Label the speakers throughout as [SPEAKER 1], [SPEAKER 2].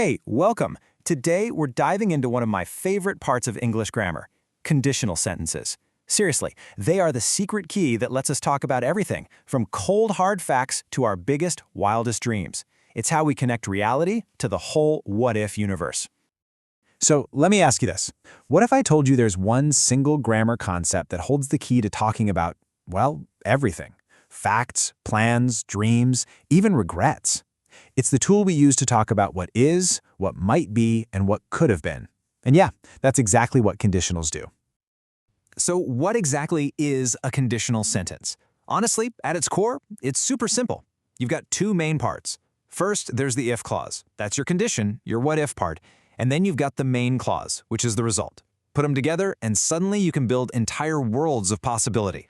[SPEAKER 1] Hey, welcome. Today we're diving into one of my favorite parts of English grammar, conditional sentences. Seriously, they are the secret key that lets us talk about everything, from cold hard facts to our biggest, wildest dreams. It's how we connect reality to the whole what-if universe. So let me ask you this. What if I told you there's one single grammar concept that holds the key to talking about, well, everything? Facts, plans, dreams, even regrets. It's the tool we use to talk about what is, what might be, and what could have been. And yeah, that's exactly what conditionals do. So what exactly is a conditional sentence? Honestly, at its core, it's super simple. You've got two main parts. First, there's the if clause. That's your condition, your what-if part. And then you've got the main clause, which is the result. Put them together, and suddenly you can build entire worlds of possibility.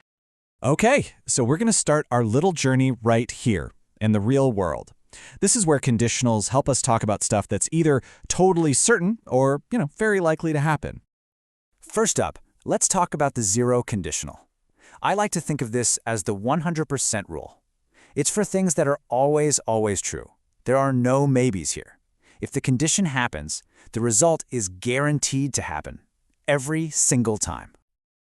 [SPEAKER 1] Okay, so we're going to start our little journey right here, in the real world. This is where conditionals help us talk about stuff that's either totally certain or, very likely to happen. First up, let's talk about the zero conditional. I like to think of this as the 100% rule. It's for things that are always true. There are no maybes here. If the condition happens, the result is guaranteed to happen, every single time.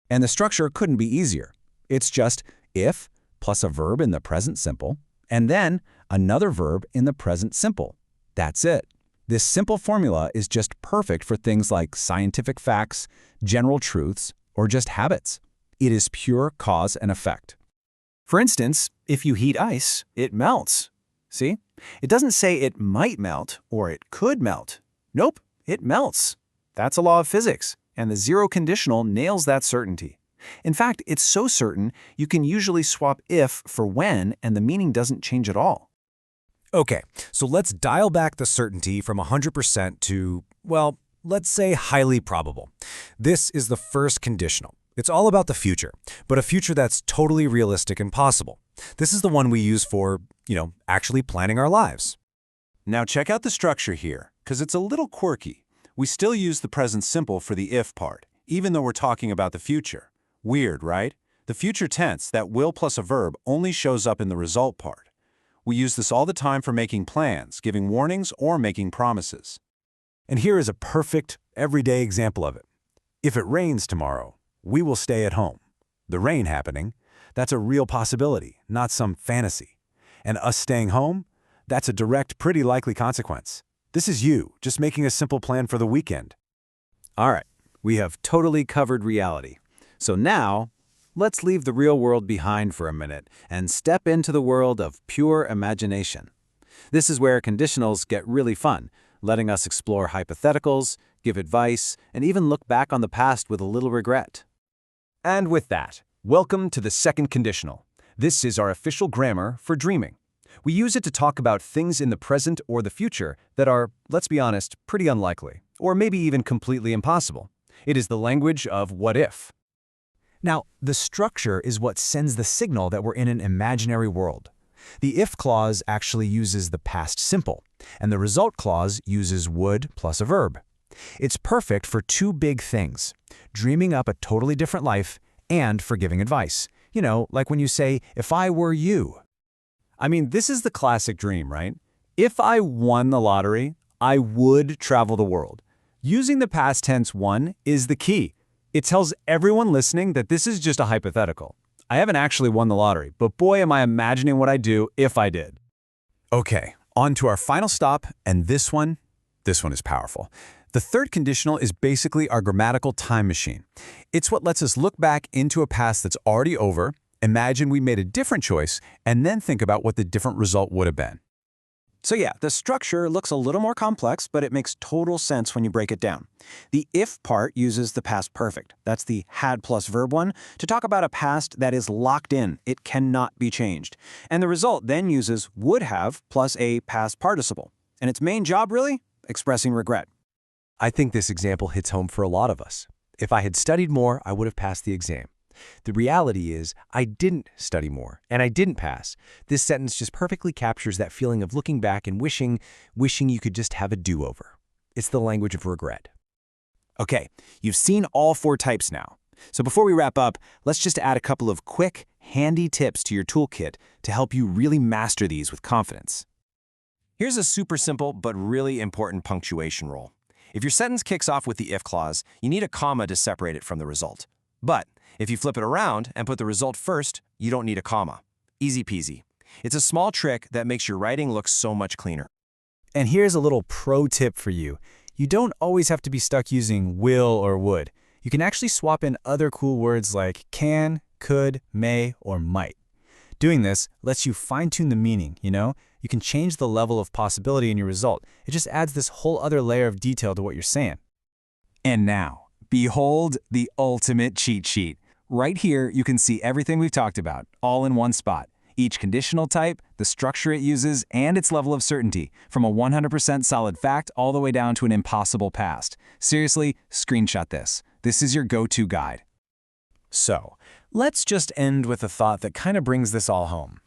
[SPEAKER 2] And the structure couldn't be easier. It's just if plus a verb in the present simple, and then another verb in the present simple. That's it. This simple formula is just perfect for things like scientific facts, general truths, or just habits. It is pure cause and effect.
[SPEAKER 1] For instance, if you heat ice, it melts. See? It doesn't say it might melt or it could melt. Nope, it melts. That's a law of physics, and the zero conditional nails that certainty. In fact, it's so certain you can usually swap if for when and the meaning doesn't change at all.
[SPEAKER 2] Okay, so let's dial back the certainty from 100% to, well, let's say highly probable. This is the first conditional. It's all about the future, but a future that's totally realistic and possible. This is the one we use for, actually planning our lives.
[SPEAKER 3] Now check out the structure here, because it's a little quirky. We still use the present simple for the if part, even though we're talking about the future. Weird, right? The future tense, that will plus a verb, only shows up in the result part. We use this all the time for making plans, giving warnings, or making promises.
[SPEAKER 2] And here is a perfect, everyday example of it. If it rains tomorrow, we will stay at home. The rain happening, that's a real possibility, not some fantasy. And us staying home, that's a direct, pretty likely consequence. This is you, just making a simple plan for the weekend.
[SPEAKER 1] All right, we have totally covered reality. So now, let's leave the real world behind for a minute and step into the world of pure imagination. This is where conditionals get really fun, letting us explore hypotheticals, give advice, and even look back on the past with a little regret.
[SPEAKER 2] And with that, welcome to the second conditional. This is our official grammar for dreaming. We use it to talk about things in the present or the future that are, let's be honest, pretty unlikely, or maybe even completely impossible. It is the language of what if. Now, the structure is what sends the signal that we're in an imaginary world. The if clause actually uses the past simple, and the result clause uses would plus a verb. It's perfect for two big things: dreaming up a totally different life and for giving advice. Like when you say, if I were you. I mean, this is the classic dream, right? If I won the lottery, I would travel the world. Using the past tense one is the key. It tells everyone listening that this is just a hypothetical. I haven't actually won the lottery, but boy, am I imagining what I'd do if I did. Okay, on to our final stop, and this one is powerful. The third conditional is basically our grammatical time machine. It's what lets us look back into a past that's already over, imagine we made a different choice, and then think about what the different result would have been.
[SPEAKER 1] So yeah, the structure looks a little more complex, but it makes total sense when you break it down. The if part uses the past perfect. That's the had plus verb one, to talk about a past that is locked in. It cannot be changed. And the result then uses would have plus a past participle. And its main job, really? Expressing regret.
[SPEAKER 2] I think this example hits home for a lot of us. If I had studied more, I would have passed the exam. The reality is, I didn't study more, and I didn't pass. This sentence just perfectly captures that feeling of looking back and wishing you could just have a do-over. It's the language of regret.
[SPEAKER 1] Okay, you've seen all four types now. So before we wrap up, let's just add a couple of quick, handy tips to your toolkit to help you really master these with confidence. Here's a super simple but really important punctuation rule. If your sentence kicks off with the if clause, you need a comma to separate it from the result. But if you flip it around and put the result first, you don't need a comma. Easy peasy. It's a small trick that makes your writing look so much cleaner.
[SPEAKER 4] And here's a little pro tip for you. You don't always have to be stuck using will or would. You can actually swap in other cool words like can, could, may, or might. Doing this lets you fine-tune the meaning, You can change the level of possibility in your result. It just adds this whole other layer of detail to what you're saying.
[SPEAKER 2] And now, behold the ultimate cheat sheet. Right here, you can see everything we've talked about, all in one spot. Each conditional type, the structure it uses, and its level of certainty, from a 100% solid fact all the way down to an impossible past. Seriously, screenshot this. This is your go-to guide.
[SPEAKER 1] So, let's just end with a thought that kind of brings this all home.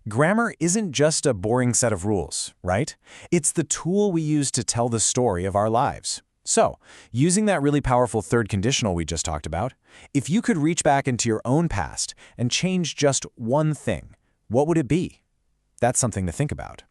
[SPEAKER 1] Grammar isn't just a boring set of rules, right? It's the tool we use to tell the story of our lives. So, using that really powerful third conditional we just talked about, if you could reach back into your own past and change just one thing, what would it be? That's something to think about.